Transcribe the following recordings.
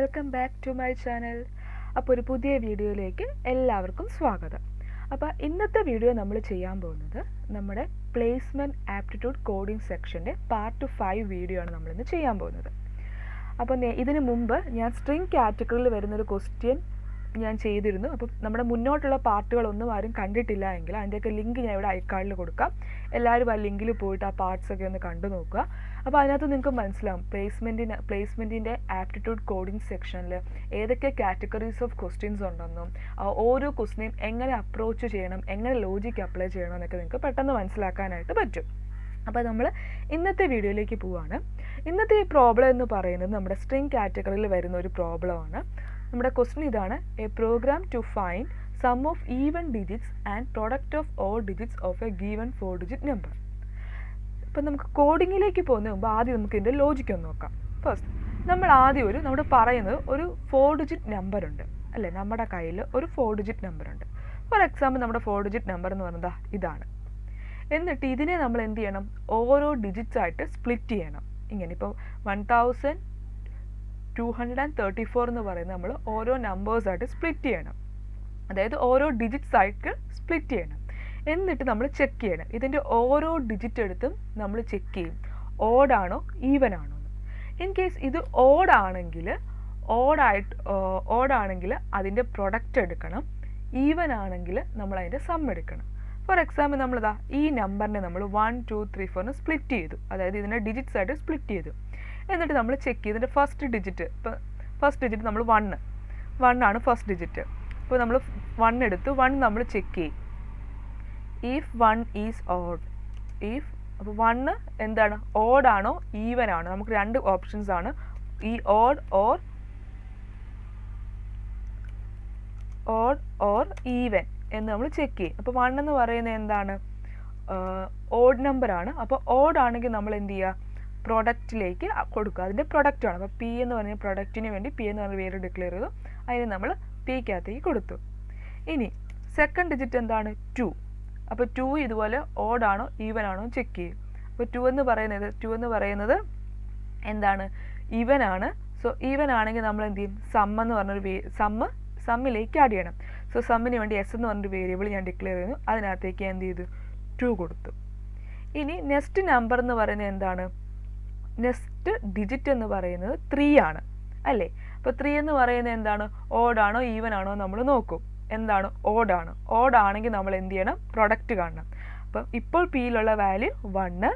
welcome back to my channel. അപ്പോൾ ഒരു പുതിയ വീഡിയോയിലേക്ക് എല്ലാവർക്കും സ്വാഗതം. അപ്പോൾ ഇന്നത്തെ വീഡിയോ നമ്മൾ ചെയ്യാൻ പോകുന്നത് നമ്മുടെ പ്ലേസ്മെന്റ് ആപ്റ്റിറ്റ്യൂഡ് കോഡിംഗ് സെക്ഷന്റെ പാർട്ട് 5 വീഡിയോ ആണ് നമ്മൾ ഇന്ന് ചെയ്യാൻ പോകുന്നത്. അപ്പോൾ ഇതിനു മുമ്പ് ഞാൻ സ്ട്രിംഗ് കാറ്റഗറിയിൽ വരുന്ന ഒരു ക്വസ്റ്റ്യൻ ഞാൻ ചെയ്തിരുന്നു. അപ്പോൾ നമ്മുടെ മുന്നോട്ടുള്ള പാർട്ടുകളൊന്നും ആരും കണ്ടിട്ടില്ല എങ്കിൽ അതിൻ്റെയൊക്കെ ലിങ്ക് ഞാൻ ഇവിടെ ഐക്കാർഡിൽ കൊടുക്കാം. എല്ലാവരും ആ ലിങ്കിൽ പോയിട്ട് ആ പാർട്സ് ഒക്കെ ഒന്ന് കണ്ടു നോക്കുക. അപ്പോൾ അതിനകത്ത് നിങ്ങൾക്ക് മനസ്സിലാവും പ്ലേസ്മെൻറ്റിൻ്റെ ആപ്റ്റിറ്റ്യൂഡ് കോഡിംഗ് സെക്ഷനിൽ ഏതൊക്കെ കാറ്റഗറീസ് ഓഫ് ക്വസ്റ്റ്യൻസ് ഉണ്ടെന്നും ഓരോ ക്വസ്റ്റ്യനെയും എങ്ങനെ അപ്രോച്ച് ചെയ്യണം, എങ്ങനെ ലോജിക്ക് അപ്ലൈ ചെയ്യണം എന്നൊക്കെ നിങ്ങൾക്ക് പെട്ടെന്ന് മനസ്സിലാക്കാനായിട്ട് പറ്റും. അപ്പോൾ നമ്മൾ ഇന്നത്തെ വീഡിയോയിലേക്ക് പോവുകയാണ്. ഇന്നത്തെ ഈ പ്രോബ്ലം എന്ന് പറയുന്നത് നമ്മുടെ സ്ട്രിംഗ് കാറ്റഗറിയിൽ വരുന്ന ഒരു പ്രോബ്ലമാണ്. നമ്മുടെ ക്വസ്റ്റ്യൻ ഇതാണ്: a program to find sum of even digits and product of all digits of a given 4-digit number. അപ്പം നമുക്ക് കോഡിങ്ങിലേക്ക് പോകുന്നതിന് മുമ്പ് ആദ്യം നമുക്ക് ഇതിൻ്റെ ലോജിക്ക് ഒന്ന് നോക്കാം. ഫസ്റ്റ് നമ്മൾ ആദ്യം നമ്മുടെ പറയുന്നത് ഒരു 4-digit നമ്പർ ഉണ്ട് അല്ലേ, നമ്മുടെ കയ്യിൽ ഒരു 4-digit നമ്പർ ഉണ്ട്. ഫോർ എക്സാമ്പിൾ നമ്മുടെ 4-digit നമ്പർ എന്ന് പറയുന്നത് ഇതാണ്. എന്നിട്ട് ഇതിനെ നമ്മൾ എന്ത് ചെയ്യണം, ഓരോ ഡിജിറ്റ്സ് ആയിട്ട് സ്പ്ലിറ്റ് ചെയ്യണം. ഇങ്ങനെ ഇപ്പോൾ 1234 എന്ന് പറയുന്നത് നമ്മൾ ഓരോ നമ്പേഴ്സായിട്ട് സ്പ്ലിറ്റ് ചെയ്യണം, അതായത് ഓരോ ഡിജിറ്റ്സ് ആയിട്ട് സ്പ്ലിറ്റ് ചെയ്യണം. എന്നിട്ട് നമ്മൾ ചെക്ക് ചെയ്യണം, ഇതിൻ്റെ ഓരോ ഡിജിറ്റ് എടുത്തും നമ്മൾ ചെക്ക് ചെയ്യും ഓഡാണോ ഈവൻ ആണോ എന്ന്. ഇൻ കേസ് ഇത് ഓഡാണെങ്കിൽ അതിൻ്റെ പ്രൊഡക്റ്റ് എടുക്കണം, ഈവൻ ആണെങ്കിൽ നമ്മൾ അതിൻ്റെ സം എടുക്കണം. ഫോർ എക്സാമ്പിൾ നമ്മളിതാ ഈ നമ്പറിനെ നമ്മൾ 1 2 3 4 സ്പ്ലിറ്റ് ചെയ്തു, അതായത് ഇതിനെ ഡിജിറ്റ്സ് ആയിട്ട് സ്പ്ലിറ്റ് ചെയ്തു. എന്നിട്ട് നമ്മൾ ചെക്ക് ചെയ്ത് ഇതിൻ്റെ ഫസ്റ്റ് ഡിജിറ്റ്, ഇപ്പോൾ ഫസ്റ്റ് ഡിജിറ്റ് നമ്മൾ 1 ആണ് ഫസ്റ്റ് ഡിജിറ്റ്. ഇപ്പോൾ നമ്മൾ 1 എടുത്തു, 1 നമ്മൾ ചെക്ക് ചെയ്യും ഇഫ് 1 ഈസ് ഓഡ്. അപ്പോൾ 1 എന്താണ്, ഓഡാണോ ഈവൻ ആണോ? നമുക്ക് രണ്ട് ഓപ്ഷൻസ് ആണ്, ഈ ഓഡ് ഓർ ഈവൻ എന്ന് നമ്മൾ ചെക്ക് ചെയ്യും. അപ്പോൾ 1 എന്ന് പറയുന്നത് എന്താണ്, ഓഡ് നമ്പർ ആണ്. അപ്പോൾ ഓഡ് ആണെങ്കിൽ നമ്മൾ എന്ത് ചെയ്യുക, പ്രൊഡക്റ്റിലേക്ക് കൊടുക്കുക, അതിൻ്റെ പ്രൊഡക്റ്റാണ്. അപ്പോൾ പി എന്ന് പറഞ്ഞ പ്രൊഡക്റ്റിന് വേണ്ടി പി എന്ന് പറഞ്ഞ പേര് ഡിക്ലെയർ ചെയ്തു, അതിന് നമ്മൾ പിക്കകത്തേക്ക് കൊടുത്തു. ഇനി സെക്കൻഡ് ഡിജിറ്റ് എന്താണ്, 2. അപ്പോൾ 2 ഇതുപോലെ ഓഡാണോ ഈവൻ ആണോ ചെക്ക് ചെയ്യും. അപ്പോൾ 2 എന്ന് പറയുന്നത് എന്താണ്, ഈവൻ ആണ്. സോ ഈവൻ ആണെങ്കിൽ നമ്മൾ എന്ത് ചെയ്യും, സം എന്ന് പറഞ്ഞൊരു സമ്മിലേക്ക് ആഡ് ചെയ്യണം. സോ സമ്മിന് വേണ്ടി എസ് എന്ന് പറഞ്ഞൊരു വേരിയബിൾ ഞാൻ ഡിക്ലെയർ ചെയ്യുന്നു, അതിനകത്തേക്ക് എന്ത് ചെയ്തു, 2 കൊടുത്തു. ഇനി നെക്സ്റ്റ് നമ്പർ എന്ന് പറയുന്നത് എന്താണ്, നെക്സ്റ്റ് ഡിജിറ്റ് എന്ന് പറയുന്നത് 3 ആണ് അല്ലേ. അപ്പോൾ 3 എന്ന് പറയുന്നത് എന്താണ്, ഓഡാണോ ഈവൻ ആണോ നമ്മൾ നോക്കും. എന്താണ്, ഓഡാണ്. ഓഡാണെങ്കിൽ നമ്മൾ എന്ത് ചെയ്യണം, പ്രൊഡക്റ്റ് കാണണം. അപ്പം ഇപ്പോൾ പിയിലുള്ള വാല്യൂ 1,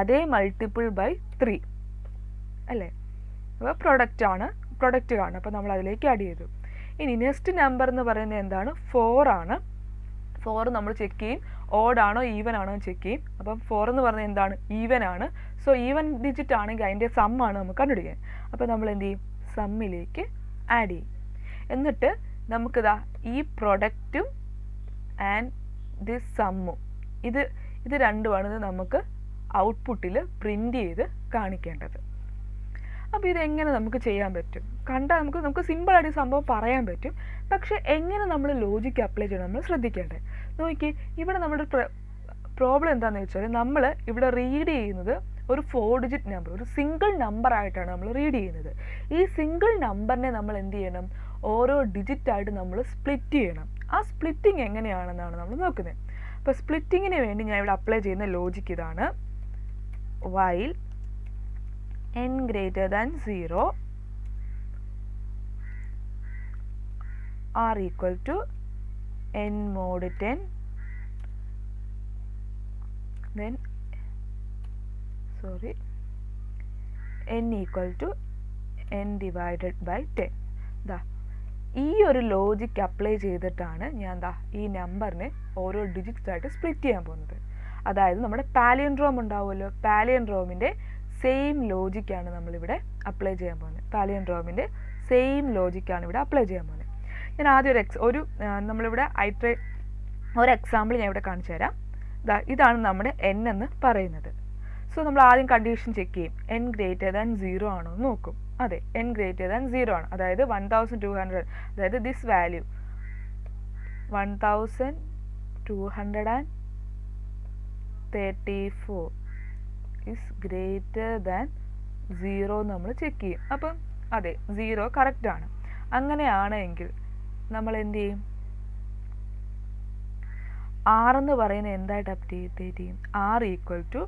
അതേ മൾട്ടിപ്പിൾ ബൈ 3 അല്ലേ. അപ്പോൾ പ്രൊഡക്റ്റ് കാണണം. അപ്പോൾ നമ്മൾ അതിലേക്ക് ആഡ് ചെയ്തു. ഇനി നെക്സ്റ്റ് നമ്പർ എന്ന് പറയുന്നത് എന്താണ്, 4 ആണ്. 4 നമ്മൾ ചെക്ക് ചെയ്യും ഓഡാണോ ഈവൻ ആണോ ചെക്ക് ചെയ്യും. അപ്പം 4 എന്ന് പറഞ്ഞാൽ എന്താണ്, ഈവൻ ആണ്. സോ ഈവൻ ഡിജിറ്റ് ആണെങ്കിൽ അതിൻ്റെ സമ്മാണ് നമുക്ക് കണ്ടുപിടിക്കാൻ. അപ്പോൾ നമ്മൾ എന്ത് ചെയ്യും, സമ്മിലേക്ക് ആഡ് ചെയ്യും. എന്നിട്ട് നമുക്കിതാ ഈ പ്രൊഡക്റ്റും ആൻഡ് ദിസ് സമ്മും ഇത് രണ്ടുമാണ് നമുക്ക് ഔട്ട്പുട്ടിൽ പ്രിൻ്റ് ചെയ്ത് കാണിക്കേണ്ടത്. അപ്പോൾ ഇതെങ്ങനെ നമുക്ക് ചെയ്യാൻ പറ്റും, കണ്ടാൽ നമുക്ക് സിമ്പിളായിട്ട് സംഭവം പറയാൻ പറ്റും. പക്ഷേ എങ്ങനെ നമ്മൾ ലോജിക്ക് അപ്ലൈ ചെയ്യണം നമ്മൾ ശ്രദ്ധിക്കേണ്ടത്. നോക്കി, ഇവിടെ നമ്മുടെ പ്രോബ്ലം എന്താണെന്ന് വെച്ചാൽ നമ്മൾ ഇവിടെ റീഡ് ചെയ്യുന്നത് ഒരു 4-digit നമ്പർ, ഒരു സിംഗിൾ നമ്പർ ആയിട്ടാണ് നമ്മൾ റീഡ് ചെയ്യുന്നത്. ഈ സിംഗിൾ നമ്പറിനെ നമ്മൾ എന്ത് ചെയ്യണം, ഓരോ ഡിജിറ്റായിട്ട് നമ്മൾ സ്പ്ലിറ്റ് ചെയ്യണം. ആ സ്പ്ലിറ്റിംഗ് എങ്ങനെയാണെന്നാണ് നമ്മൾ നോക്കുന്നത്. അപ്പോൾ സ്പ്ലിറ്റിങ്ങിന് വേണ്ടി ഞാൻ ഇവിടെ അപ്ലൈ ചെയ്യുന്ന ലോജിക്ക് ഇതാണ്: while n greater than 0 are equal to n mod 10, then n equal to n divided by 10. ഈ ഒരു ലോജിക്ക് അപ്ലൈ ചെയ്തിട്ടാണ് ഞാൻ ഈ നമ്പറിനെ ഓരോ ഡിജിറ്റ്സ് ആയിട്ട് സ്പ്ലിറ്റ് ചെയ്യാൻ പോകുന്നത്. അതായത് നമ്മുടെ പാലിയൻഡ്രോം ഉണ്ടാവുമല്ലോ, പാലിയൻഡ്രോമിൻ്റെ സെയിം ലോജിക്കാണ് നമ്മളിവിടെ അപ്ലൈ ചെയ്യാൻ പോകുന്നത്. പാലിയൻഡ്രോമിൻ്റെ സെയിം ലോജിക്കാണ് ഇവിടെ അപ്ലൈ ചെയ്യാൻ പോകുന്നത്. ഞാൻ ആദ്യം നമ്മളിവിടെ ഒരു എക്സാമ്പിൾ ഞാൻ ഇവിടെ കാണിച്ചു തരാം. ഇതാണ് നമ്മുടെ n എന്ന് പറയുന്നത്. സോ നമ്മൾ ആദ്യം കണ്ടീഷൻ ചെക്ക് ചെയ്യും, n greater than 0 ആണോ എന്ന് നോക്കും. അതെ, n greater than 0 ആണ്. അതായത് 1200, അതായത് this value 1234 is greater than 0 നമ്മൾ ചെക്ക് ചെയ്യും. അപ്പം അതെ 0 കറക്റ്റ് ആണ്. അങ്ങനെയാണെങ്കിൽ നമ്മൾ എന്ത് ചെയ്യും? R എന്ന് പറയുന്നത് എന്തായിട്ട് അപ്ഡേറ്റ് ചെയ്യും? R equal to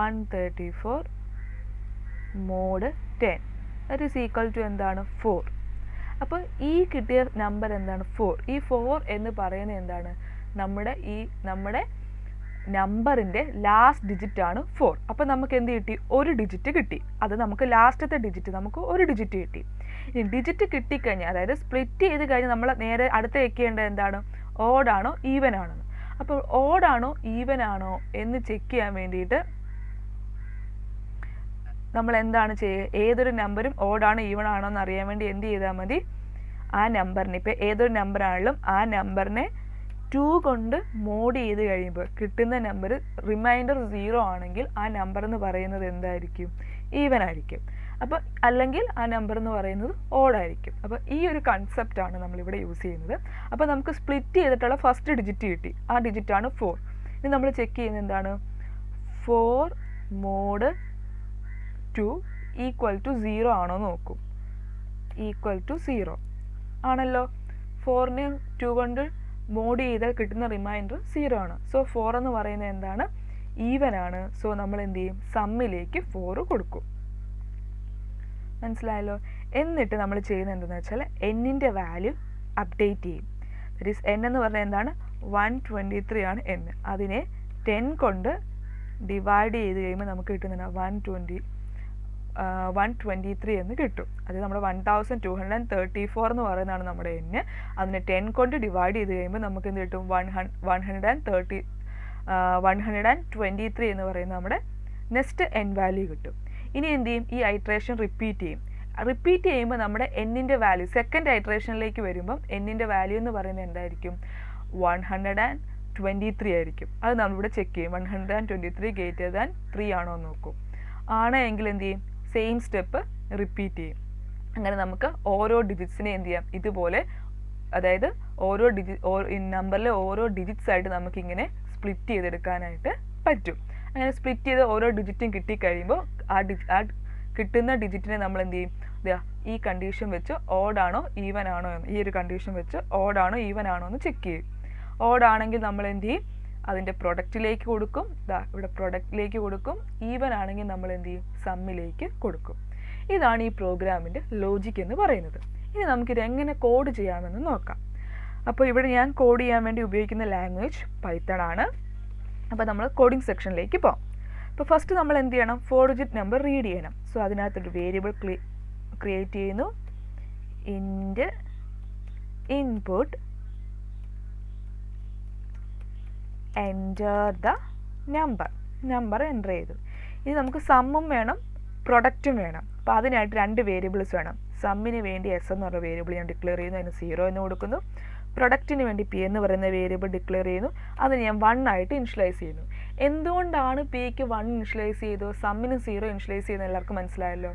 134 mod 10 that is equal to എന്താണ്? 4. അപ്പോൾ ഈ കിട്ടിയ നമ്പർ എന്താണ്? 4. ഈ 4 എന്ന് പറയുന്നത് എന്താണ്? നമ്മുടെ നമ്പറിൻ്റെ ലാസ്റ്റ് ഡിജിറ്റ് ആണ് 4. അപ്പോൾ നമുക്ക് എന്ത് കിട്ടി? ഒരു ഡിജിറ്റ് കിട്ടി. അത് നമുക്ക് ലാസ്റ്റത്തെ ഡിജിറ്റ് നമുക്ക് ഒരു ഡിജിറ്റ് കിട്ടി. ഇനി ഡിജിറ്റ് കിട്ടിക്കഴിഞ്ഞാൽ, അതായത് സ്പ്ലിറ്റ് ചെയ്ത് കഴിഞ്ഞാൽ നമ്മൾ നേരെ അടുത്ത് വെക്കേണ്ടത് എന്താണ്? ഓഡാണോ ഈവൻ ആണോ? അപ്പോൾ ഓഡാണോ ഈവൻ ആണോ എന്ന് ചെക്ക് ചെയ്യാൻ വേണ്ടിയിട്ട് നമ്മൾ എന്താണ് ചെയ്യുക? ഏതൊരു നമ്പറും ഓഡാണോ ഈവൺ ആണോ എന്ന് അറിയാൻ വേണ്ടി എന്ത് ചെയ്താൽ മതി? ആ നമ്പറിനെ, ഇപ്പോൾ ഏതൊരു നമ്പറാണെങ്കിലും ആ നമ്പറിനെ 2 കൊണ്ട് മോഡ് ചെയ്ത് കഴിയുമ്പോൾ കിട്ടുന്ന നമ്പർ റിമൈൻഡർ 0 ആണെങ്കിൽ ആ നമ്പർ എന്ന് പറയുന്നത് എന്തായിരിക്കും? ഈവൻ ആയിരിക്കും. അപ്പോൾ അല്ലെങ്കിൽ ആ നമ്പർ എന്ന് പറയുന്നത് ഓഡായിരിക്കും. അപ്പോൾ ഈ ഒരു കൺസെപ്റ്റാണ് നമ്മളിവിടെ യൂസ് ചെയ്യുന്നത്. അപ്പോൾ നമുക്ക് സ്പ്ലിറ്റ് ചെയ്തിട്ടുള്ള ഫസ്റ്റ് ഡിജിറ്റ് കിട്ടി. ആ ഡിജിറ്റാണ് 4. ഇനി നമ്മൾ ചെക്ക് ചെയ്യുന്നത് എന്താണ്? 4 മോഡ് 2 ഈക്വൽ ടു 0 ആണോ നോക്കും. ഈക്വൽ ടു 0 ആണല്ലോ. 4നെ 2 കൊണ്ട് മോഡ് ചെയ്താൽ കിട്ടുന്ന റിമൈൻഡർ 0 ആണ്. സോ 4 എന്ന് പറയുന്നത് എന്താണ്? ഈവൻ ആണ്. സോ നമ്മൾ എന്ത് ചെയ്യും? സമ്മിലേക്ക് 4 കൊടുക്കും. മനസ്സിലായല്ലോ? എന്നിട്ട് നമ്മൾ ചെയ്യുന്നത് എന്താണെന്ന് വെച്ചാൽ എന്നിൻ്റെ വാല്യൂ അപ്ഡേറ്റ് ചെയ്യും. ദാറ്റ് ഈസ് n എന്ന് പറഞ്ഞാൽ എന്താണ്? 123 ആണ് n. അതിനെ 10 കൊണ്ട് ഡിവൈഡ് ചെയ്ത് കഴിയുമ്പോൾ നമുക്ക് കിട്ടുന്നതാണ് 123 എന്ന് കിട്ടും. അത് നമ്മുടെ 1234 എന്ന് പറയുന്നതാണ് നമ്മുടെ n. അതിനെ 10 കൊണ്ട് ഡിവൈഡ് ചെയ്ത് കഴിയുമ്പോൾ നമുക്ക് എന്ത് കിട്ടും? 123 എന്ന് പറയുന്ന നമ്മുടെ നെക്സ്റ്റ് n വാല്യൂ കിട്ടും. ഇനി എന്ത് ചെയ്യും? ഈ ഐട്രേഷൻ റിപ്പീറ്റ് ചെയ്യും. റിപ്പീറ്റ് ചെയ്യുമ്പോൾ നമ്മുടെ എന്നിൻ്റെ വാല്യൂ സെക്കൻഡ് ഐട്രേഷനിലേക്ക് വരുമ്പം എന്നിൻ്റെ വാല്യൂ എന്ന് പറയുന്നത് എന്തായിരിക്കും? 123 ആയിരിക്കും. അത് നമ്മളിവിടെ ചെക്ക് ചെയ്യും. 123 ഗ്രേറ്റർ ദാൻ 3 ആണോ എന്ന് നോക്കും. ആണെങ്കിൽ എന്ത് ചെയ്യും? സെയിം സ്റ്റെപ്പ് റിപ്പീറ്റ് ചെയ്യും. അങ്ങനെ നമുക്ക് ഓരോ ഡിജിറ്റ്സിനെ എന്ത് ചെയ്യാം? ഇതുപോലെ, അതായത് ഓരോ നമ്പറിലെ ഓരോ ഡിജിറ്റ്സ് ആയിട്ട് നമുക്കിങ്ങനെ സ്പ്ലിറ്റ് ചെയ്തെടുക്കാനായിട്ട് പറ്റും. അങ്ങനെ സ്പ്ലിറ്റ് ചെയ്ത് ഓരോ ഡിജിറ്റും കിട്ടിക്കഴിയുമ്പോൾ ആ കിട്ടുന്ന ഡിജിറ്റിനെ നമ്മൾ എന്ത് ചെയ്യും? ഈ കണ്ടീഷൻ വെച്ച് ഓഡാണോ ഈവൻ ആണോ എന്ന്, ഈ ഒരു കണ്ടീഷൻ വെച്ച് ഓഡാണോ ഈവൻ ആണോ എന്ന് ചെക്ക് ചെയ്യും. ഓഡാണെങ്കിൽ നമ്മൾ എന്ത് ചെയ്യും? അതിൻ്റെ പ്രൊഡക്റ്റിലേക്ക് കൊടുക്കും. ഇവിടെ പ്രൊഡക്റ്റിലേക്ക് കൊടുക്കും. ഈവൻ ആണെങ്കിൽ നമ്മൾ എന്ത് ചെയ്യും? സമ്മിലേക്ക് കൊടുക്കും. ഇതാണ് ഈ പ്രോഗ്രാമിൻ്റെ ലോജിക് എന്ന് പറയുന്നത്. ഇനി നമുക്കിത് എങ്ങനെ കോഡ് ചെയ്യാമെന്ന് നോക്കാം. അപ്പോൾ ഇവിടെ ഞാൻ കോഡ് ചെയ്യാൻ വേണ്ടി ഉപയോഗിക്കുന്ന ലാംഗ്വേജ് പൈത്തൺ ആണ്. അപ്പോൾ നമ്മൾ കോഡിംഗ് സെക്ഷനിലേക്ക് പോകാം. അപ്പോൾ ഫസ്റ്റ് നമ്മൾ എന്ത് ചെയ്യണം? 4 ഡിജിറ്റ് നമ്പർ റീഡ് ചെയ്യണം. സോ അതിനകത്തൊരു വേരിയബിൾ ക്രിയേറ്റ് ചെയ്യുന്നു. Int input enter the number enter ചെയ്തു. ഇനി നമുക്ക് സമ്മും വേണം പ്രൊഡക്റ്റും വേണം. അപ്പോൾ അതിനായിട്ട് 2 വേരിയബിൾസ് വേണം. സമ്മിന് വേണ്ടി എസ് എന്ന് പറഞ്ഞ വേരിയബിൾ ഞാൻ ഡിക്ലെയർ ചെയ്യുന്നു. അതിന് 0 എന്ന് കൊടുക്കുന്നു. പ്രൊഡക്റ്റിന് വേണ്ടി പി എന്ന് പറയുന്ന വേരിയബിൾ ഡിക്ലെയർ ചെയ്യുന്നു. അതിന് ഞാൻ 1 ആയിട്ട് ഇനിഷ്യലൈസ് ചെയ്യുന്നു. എന്തുകൊണ്ടാണ് പിക്ക് 1 ഇനിഷ്യലൈസ് ചെയ്തു, സമ്മിന് 0 ഇനിഷ്യലൈസ് ചെയ്യുന്നത് എല്ലാവർക്കും മനസ്സിലായല്ലോ.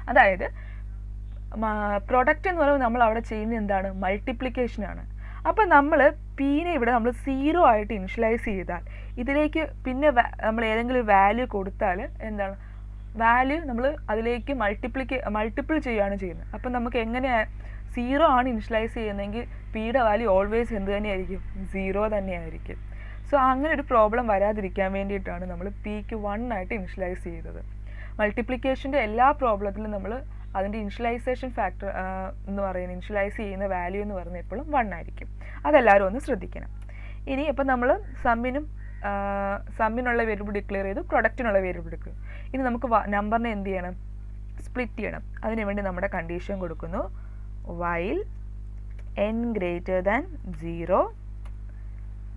അതായത് പ്രൊഡക്റ്റ് എന്ന് പറയുമ്പോൾ നമ്മൾ അവിടെ ചെയ്യുന്നത് എന്താണ്? മൾട്ടിപ്ലിക്കേഷനാണ്. അപ്പോൾ നമ്മൾ പീനെ ഇവിടെ നമ്മൾ 0 ആയിട്ട് ഇനിഷ്യലൈസ് ചെയ്താൽ ഇതിലേക്ക് പിന്നെ നമ്മൾ ഏതെങ്കിലും വാല്യൂ കൊടുത്താൽ എന്താണ്? വാല്യൂ നമ്മൾ അതിലേക്ക് മൾട്ടിപ്പിൾ ചെയ്യുകയാണ് ചെയ്യുന്നത്. അപ്പം നമുക്ക് എങ്ങനെയാണ് 0 ആണ് ഇനിഷ്യലൈസ് ചെയ്യുന്നതെങ്കിൽ പിയുടെ വാല്യൂ ഓൾവേസ് എന്ത് തന്നെയായിരിക്കും? 0 തന്നെയായിരിക്കും. സോ അങ്ങനെ ഒരു പ്രോബ്ലം വരാതിരിക്കാൻ വേണ്ടിയിട്ടാണ് നമ്മൾ പിക്ക് 1 ആയിട്ട് ഇനിഷ്യലൈസ് ചെയ്തത്. മൾട്ടിപ്ലിക്കേഷൻ്റെ എല്ലാ പ്രോബ്ലത്തിലും നമ്മൾ അതിൻ്റെ ഇനിഷ്യലൈസേഷൻ ഫാക്ടർ എന്ന് പറയുന്നത്, ഇനിഷ്യലൈസ് ചെയ്യുന്ന വാല്യൂ എന്ന് പറയുന്നത് എപ്പോഴും 1 ആയിരിക്കും. അതെല്ലാവരും ഒന്ന് ശ്രദ്ധിക്കണം. ഇനി ഇപ്പം നമ്മൾ സമ്മിനുള്ള വേരിയബിൾ ഡിക്ലെയർ ചെയ്തു, പ്രൊഡക്റ്റിനുള്ള വേരിയബിൾ ഡിക്ലെയർ. ഇനി നമുക്ക് നമ്പറിനെ എന്ത് ചെയ്യണം? സ്പ്ലിറ്റ് ചെയ്യണം. അതിനുവേണ്ടി നമ്മുടെ കണ്ടീഷൻ കൊടുക്കുന്നു. While n greater than 0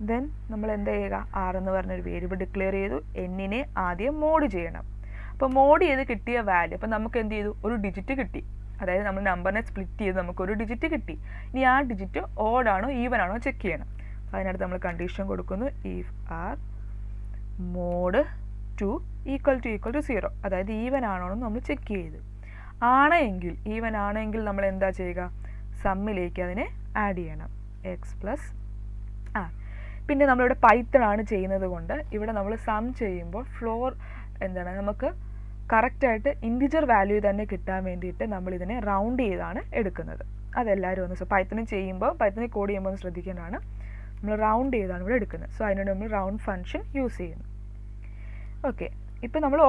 then നമ്മൾ എന്താ ചെയ്യുക? r എന്ന് പറഞ്ഞൊരു വേരിയബിൾ ഡിക്ലെയർ ചെയ്തു. എന്നിനെ ആദ്യം മോഡ് ചെയ്യണം. അപ്പോൾ മോഡ് ചെയ്ത് കിട്ടിയ വാല്യൂ, അപ്പോൾ നമുക്ക് എന്ത് ചെയ്തു? ഒരു ഡിജിറ്റ് കിട്ടി. അതായത് നമ്മൾ നമ്പറിനെ സ്പ്ലിറ്റ് ചെയ്ത് നമുക്കൊരു ഡിജിറ്റ് കിട്ടി. ഇനി ആ ഡിജിറ്റ് ഓഡാണോ ഈവൻ ആണോ ചെക്ക് ചെയ്യണം. അതിനടുത്ത് നമ്മൾ കണ്ടീഷൻ കൊടുക്കുന്നു. If R mod 2 equal to 0, അതായത് ഈവൻ ആണോ എന്ന് നമ്മൾ ചെക്ക് ചെയ്ത്. ആണെങ്കിൽ ഈവൻ ആണെങ്കിൽ നമ്മൾ എന്താ ചെയ്യുക? സമ്മിലേക്ക് അതിനെ ആഡ് ചെയ്യണം. X plus R. പിന്നെ നമ്മളിവിടെ പൈത്തൺ ആണ് ചെയ്യുന്നത് കൊണ്ട് ഇവിടെ നമ്മൾ സം ചെയ്യുമ്പോൾ ഫ്ലോർ എന്താണ്? നമുക്ക് കറക്റ്റായിട്ട് ഇൻറ്റിജർ വാല്യൂ തന്നെ കിട്ടാൻ വേണ്ടിയിട്ട് നമ്മളിതിനെ റൗണ്ട് ചെയ്താണ് എടുക്കുന്നത്. അതെല്ലാവരും ഒന്ന് പൈത്തണിൽ ചെയ്യുമ്പോൾ പൈത്തണിൽ കോഡ് ചെയ്യുമ്പോൾ ഒന്ന് ശ്രദ്ധിക്കേണ്ടതാണ്. നമ്മൾ റൗണ്ട് ചെയ്താണ് ഇവിടെ എടുക്കുന്നത്. സോ അതിനോട് നമ്മൾ റൗണ്ട് ഫംഗ്ഷൻ യൂസ് ചെയ്യുന്നു. ഓക്കെ, ഇപ്പം നമ്മൾ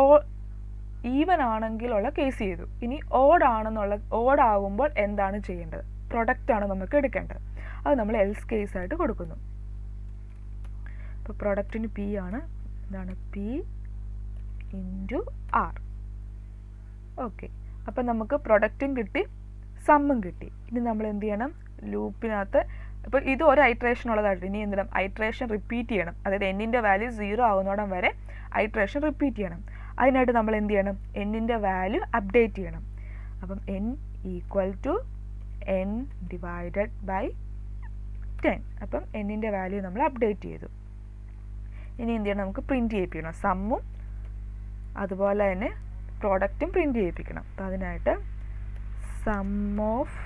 ഈവൻ ആണെങ്കിലുള്ള കേസ് ചെയ്തു. ഇനി ഓഡ് ആകുമ്പോൾ എന്താണ് ചെയ്യേണ്ടത്? പ്രൊഡക്റ്റാണ് നമുക്ക് എടുക്കേണ്ടത്. അത് നമ്മൾ എൽസ് കേസായിട്ട് കൊടുക്കുന്നു. അപ്പോൾ പ്രൊഡക്റ്റിന് പി ആണ്. എന്താണ്? P into R. ഓക്കെ, അപ്പം നമുക്ക് പ്രൊഡക്റ്റും കിട്ടി, സമ്മും കിട്ടി. ഇനി നമ്മൾ എന്ത് ചെയ്യണം? ലൂപ്പിനകത്ത് ഇപ്പോൾ ഇത് ഒരു ഐട്രേഷൻ ഉള്ളതായിട്ട് ഇനി എന്തിനും ഐട്രേഷൻ റിപ്പീറ്റ് ചെയ്യണം. അതായത് എന്നിൻ്റെ വാല്യൂ 0 ആവുന്നോടം വരെ ഐട്രേഷൻ റിപ്പീറ്റ് ചെയ്യണം. അതിനായിട്ട് നമ്മൾ എന്ത് ചെയ്യണം? എന്നിൻ്റെ വാല്യൂ അപ്ഡേറ്റ് ചെയ്യണം. അപ്പം n equal to n divided by 10. അപ്പം എന്നിൻ്റെ വാല്യൂ നമ്മൾ അപ്ഡേറ്റ് ചെയ്തു. ഇനി എന്ത് ചെയ്യണം? നമുക്ക് പ്രിൻറ്റ് ചെയ്യിപ്പിക്കണം. സമ്മും അതുപോലെ തന്നെ പ്രോഡക്റ്റും പ്രിൻറ്റ് ചെയ്യിപ്പിക്കണം. അപ്പം അതിനായിട്ട് sum of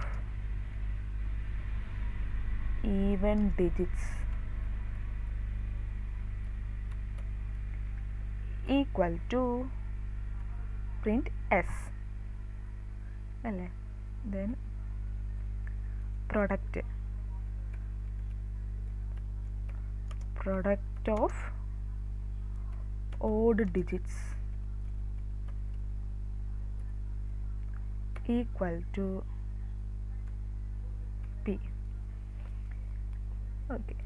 even digits equal to print s അല്ലേ. Then product of odd digits equal to p. Okay,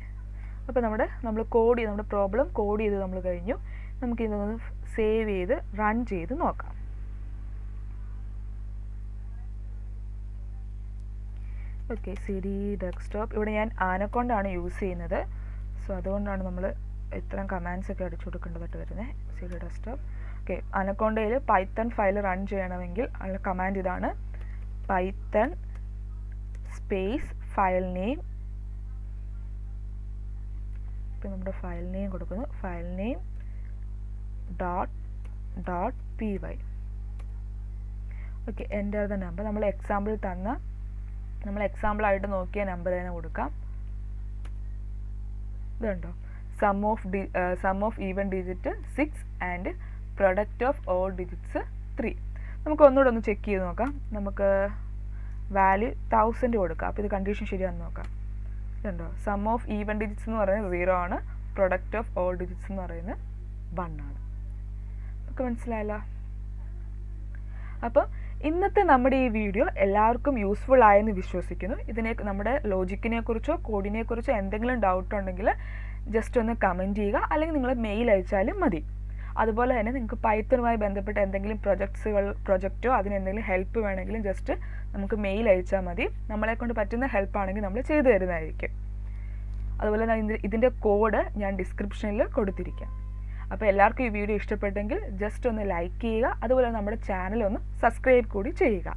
അപ്പോൾ നമ്മൾ കോഡ് ചെയ്ത് നമ്മുടെ പ്രോബ്ലം കോഡ് ചെയ്ത് നമ്മൾ കഴിഞ്ഞു. നമുക്ക് ഇതൊന്ന് സേവ് ചെയ്ത് റൺ ചെയ്ത് നോക്കാം. Okay, C D desktop. ഇവിടെ ഞാൻ ആനക്കൊണ്ടാണ് യൂസ് ചെയ്യുന്നത്. സോ അതുകൊണ്ടാണ് നമ്മൾ ഇത്തരം കമാൻഡ്സ് ഒക്കെ അടിച്ചു കൊടുക്കേണ്ടതായിട്ട് വരുന്നത്. C D desktop. ഓക്കെ, അനക്കൊണ്ടയിൽ പൈത്തൺ ഫയൽ റൺ ചെയ്യണമെങ്കിൽ അതിൻ്റെ കമാൻഡ് ഇതാണ്: പൈത്തൺ സ്പേസ് ഫയൽ നെയിം. ഇപ്പം നമ്മുടെ ഫയൽ നെയിം കൊടുക്കുന്നു. File name dot P Y. Okay, enter the number. നമ്മൾ എക്സാമ്പിളായിട്ട് നോക്കിയ നമ്പർ തന്നെ കൊടുക്കാം. ഇതുണ്ടോ? Sum of even digit 6 and product of odd digits 3. നമുക്ക് ഒന്നുകൂടെ ഒന്ന് ചെക്ക് ചെയ്ത് നോക്കാം. നമുക്ക് വാല്യൂ 1000 കൊടുക്കാം. അപ്പോൾ ഇത് കണ്ടീഷൻ ശരിയാണെന്ന് നോക്കാം. ഇതുണ്ടോ? സം ഓഫ് ഈവൻ ഡിജിറ്റ്സ് എന്ന് പറയുന്നത് 0 ആണ്. പ്രൊഡക്റ്റ് ഓഫ് ഓഡ് ഡിജിറ്റ്സ് എന്ന് പറയുന്നത് 1 ആണ്. നമുക്ക് മനസ്സിലായല്ലോ? അപ്പോൾ ഇന്നത്തെ നമ്മുടെ ഈ വീഡിയോ എല്ലാവർക്കും യൂസ്ഫുൾ ആയെന്ന് വിശ്വസിക്കുന്നു. നമ്മുടെ ലോജിക്കിനെ കുറിച്ചോ കോഡിനെ കുറിച്ചോ എന്തെങ്കിലും ഡൗട്ട് ഉണ്ടെങ്കിൽ ജസ്റ്റ് ഒന്ന് കമൻറ്റ് ചെയ്യുക, അല്ലെങ്കിൽ നിങ്ങൾ മെയിൽ അയച്ചാലും മതി. അതുപോലെ തന്നെ നിങ്ങൾക്ക് പൈത്തണുമായി ബന്ധപ്പെട്ട എന്തെങ്കിലും പ്രൊജക്റ്റോ അതിനെന്തെങ്കിലും ഹെൽപ്പ് വേണമെങ്കിലും ജസ്റ്റ് നമുക്ക് മെയിൽ അയച്ചാൽ മതി. നമ്മളെക്കൊണ്ട് പറ്റുന്ന ഹെൽപ്പാണെങ്കിൽ നമ്മൾ ചെയ്തു തരുന്നതായിരിക്കും. അതുപോലെ ഇതിൻ്റെ കോഡ് ഞാൻ ഡിസ്ക്രിപ്ഷനിൽ കൊടുത്തിരിക്കാം. അപ്പോൾ എല്ലാവർക്കും ഈ വീഡിയോ ഇഷ്ടപ്പെട്ടെങ്കിൽ ജസ്റ്റ് ഒന്ന് ലൈക്ക് ചെയ്യുക. അതുപോലെ നമ്മുടെ ചാനൽ ഒന്ന് സബ്സ്ക്രൈബ് കൂടി ചെയ്യുക.